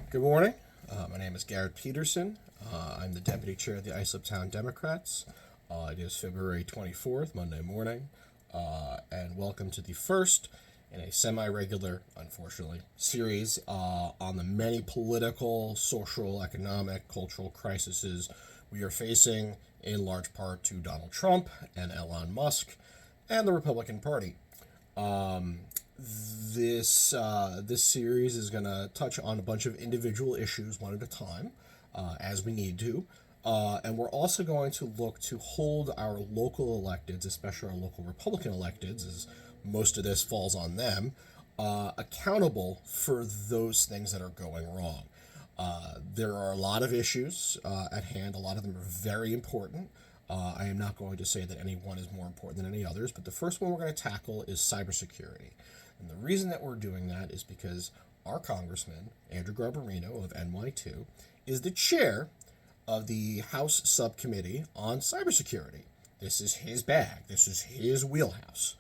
Good morning. My name is Garrett Petersen. I'm the Deputy Chair of the Islip Democrats. It is February 24th, Monday morning, and welcome to the first in a semi-regular, unfortunately, series on the many political, social, economic, cultural crises we are facing, in large part to Donald Trump and Elon Musk and the Republican Party. This series is going to touch on a bunch of individual issues one at a time, as we need to. And we're also going to look to hold our local electeds, especially our local Republican electeds, as most of this falls on them, accountable for those things that are going wrong. There are a lot of issues at hand. A lot of them are very important. I am not going to say that any one is more important than any others, but the first one we're going to tackle is cybersecurity. And the reason that we're doing that is because our Congressman, Andrew Garbarino of NY2, is the chair of the House Subcommittee on Cybersecurity. This is his bag. This is his wheelhouse.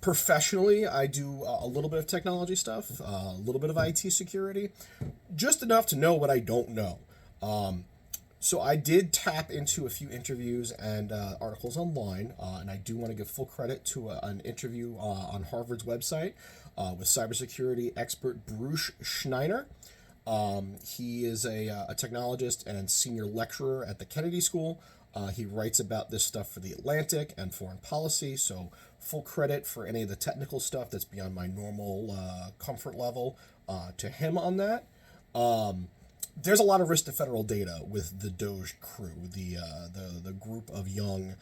Professionally, I do a little bit of technology stuff, a little bit of IT security, just enough to know what I don't know. So I did tap into a few interviews and articles online, and I do want to give full credit to an interview on Harvard's website with cybersecurity expert Bruce Schneider. He is a technologist and senior lecturer at the Kennedy School. He writes about this stuff for The Atlantic and Foreign Policy, so full credit for any of the technical stuff that's beyond my normal comfort level to him on that. There's a lot of risk to federal data with the DOGE crew, the group of young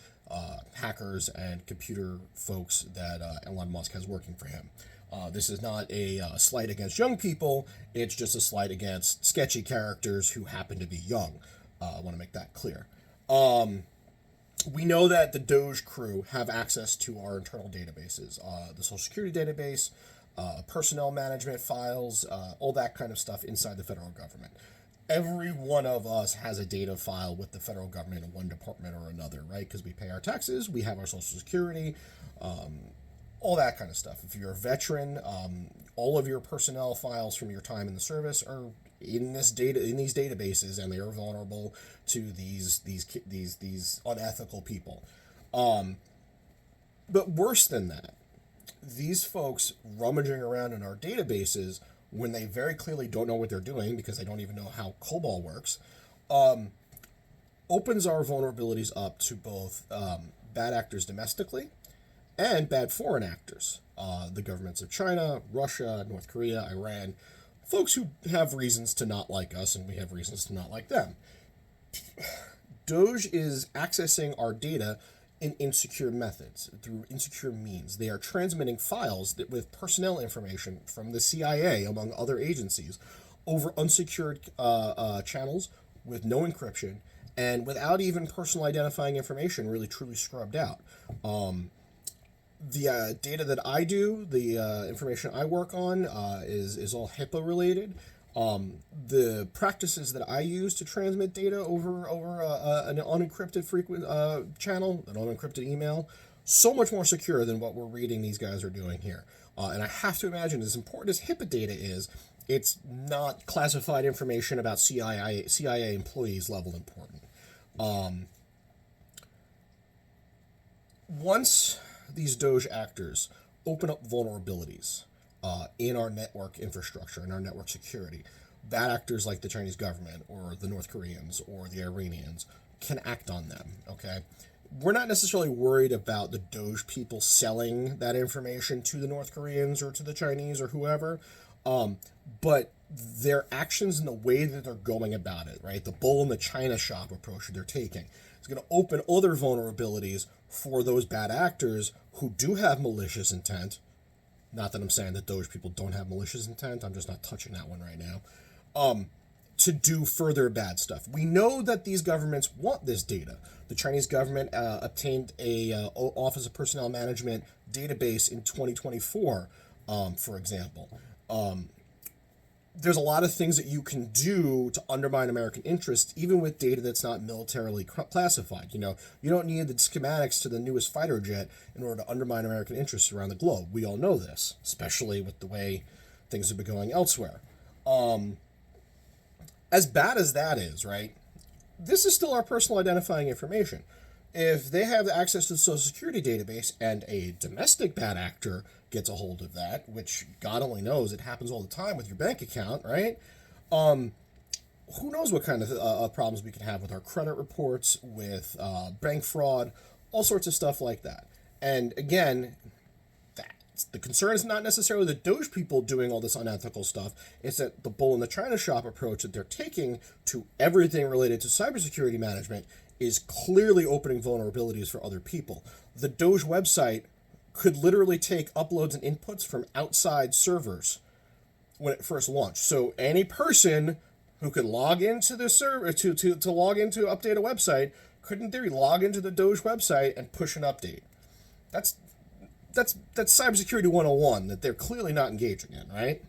hackers and computer folks that Elon Musk has working for him. This is not a slight against young people. It's just a slight against sketchy characters who happen to be young. I want to make that clear. We know that the DOGE crew have access to our internal databases, the Social Security database, personnel management files, all that kind of stuff inside the federal government. Every one of us has a data file with the federal government in one department or another, right? Because we pay our taxes, we have our Social Security, all that kind of stuff. If you're a veteran, all of your personnel files from your time in the service are in these databases, and they are vulnerable to these unethical people. But worse than that, these folks rummaging around in our databases when they very clearly don't know what they're doing because they don't even know how COBOL works, opens our vulnerabilities up to both bad actors domestically and bad foreign actors. The governments of China, Russia, North Korea, Iran, folks who have reasons to not like us and we have reasons to not like them. DOGE is accessing our data in insecure methods, through insecure means. They are transmitting files with personnel information from the CIA, among other agencies, over unsecured channels with no encryption and without even personal identifying information really truly scrubbed out. The data that I do, the information I work on, is all HIPAA related. The practices that I use to transmit data over an unencrypted channel, an unencrypted email, so much more secure than what we're reading these guys are doing here. And I have to imagine, as important as HIPAA data is, it's not classified information about CIA employees level important. Once these DOGE actors open up vulnerabilities in our network infrastructure, in our network security, bad actors like the Chinese government or the North Koreans or the Iranians can act on them, okay? We're not necessarily worried about the DOGE people selling that information to the North Koreans or to the Chinese or whoever, but their actions and the way that they're going about it, right? The bull in the China shop approach that they're taking is going to open other vulnerabilities for those bad actors who do have malicious intent. Not that I'm saying that DOGE people don't have malicious intent. I'm just not touching that one right now. To do further bad stuff. We know that these governments want this data. The Chinese government obtained a Office of Personnel Management database in 2024, for example. There's a lot of things that you can do to undermine American interests, even with data that's not militarily classified. You know, you don't need the schematics to the newest fighter jet in order to undermine American interests around the globe. We all know this, especially with the way things have been going elsewhere. As bad as that is, right? This is still our personal identifying information. If they have access to the Social Security database and a domestic bad actor gets a hold of that, which God only knows, it happens all the time with your bank account, right? Who knows what kind of problems we can have with our credit reports, with bank fraud, all sorts of stuff like that. And again, the concern is not necessarily the DOGE people doing all this unethical stuff. It's that the bull in the China shop approach that they're taking to everything related to cybersecurity management is clearly opening vulnerabilities for other people. The DOGE website could literally take uploads and inputs from outside servers when it first launched. So any person who could log into the server to log into update a website could in theory log into the DOGE website and push an update. That's cybersecurity 101 that they're clearly not engaging in, right?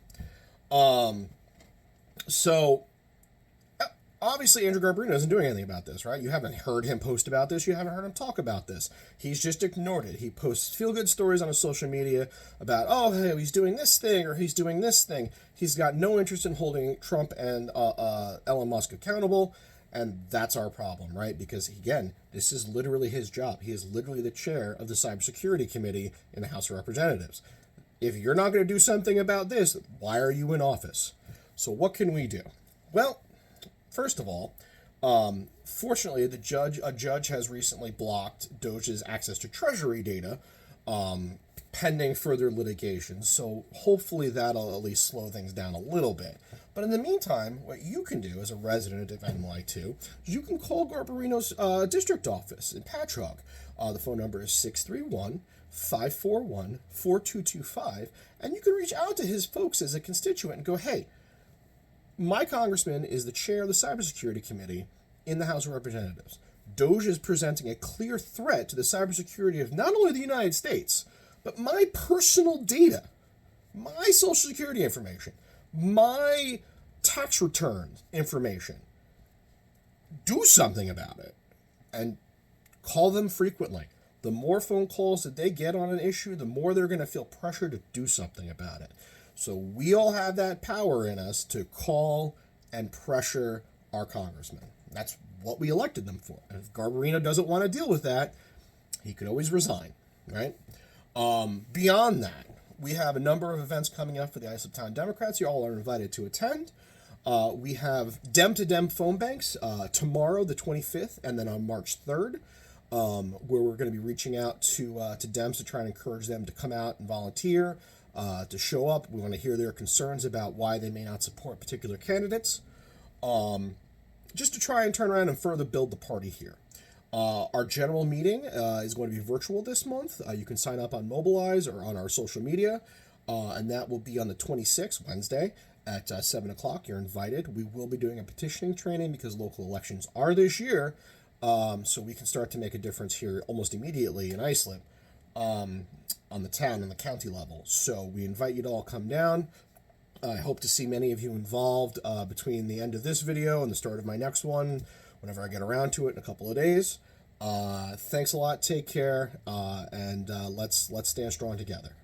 So obviously Andrew Garbarino isn't doing anything about this, right? You haven't heard him post about this. You haven't heard him talk about this. He's just ignored it. He posts feel-good stories on his social media about, oh, hey, he's doing this thing or he's doing this thing. He's got no interest in holding Trump and Elon Musk accountable, and that's our problem, right? Because, again, this is literally his job. He is literally the chair of the Cybersecurity Committee in the House of Representatives. If you're not going to do something about this, why are you in office? So what can we do? Well, first of all, fortunately, a judge has recently blocked DOGE's access to Treasury data, pending further litigation. So hopefully that'll at least slow things down a little bit. But in the meantime, what you can do as a resident of NY2, you can call Garbarino's district office in Patchogue. The phone number is 631-541-4225, and you can reach out to his folks as a constituent and go, hey, my congressman is the chair of the Cybersecurity Committee in the House of Representatives. DOGE is presenting a clear threat to the cybersecurity of not only the United States, but my personal data, my Social Security information, my tax return information. Do something about it and call them frequently. The more phone calls that they get on an issue, the more they're going to feel pressure to do something about it. So we all have that power in us to call and pressure our congressmen. That's what we elected them for. And if Garbarino doesn't want to deal with that, he could always resign, right? Beyond that, we have a number of events coming up for the Islip Democrats. You all are invited to attend. We have Dem-to-Dem phone banks tomorrow, the 25th, and then on March 3rd, where we're going to be reaching out to Dems to try and encourage them to come out and volunteer, to show up. We want to hear their concerns about why they may not support particular candidates, just to try and turn around and further build the party here. Our general meeting is going to be virtual this month. You can sign up on Mobilize or on our social media, and that will be on the 26th, Wednesday, at 7 o'clock. You're invited. We will be doing a petitioning training because local elections are this year, so we can start to make a difference here almost immediately in Islip, on the town and the county level. So we invite you to all come down. I hope to see many of you involved between the end of this video and the start of my next one, whenever I get around to it in a couple of days. Thanks a lot. Take care, and let's stand strong together.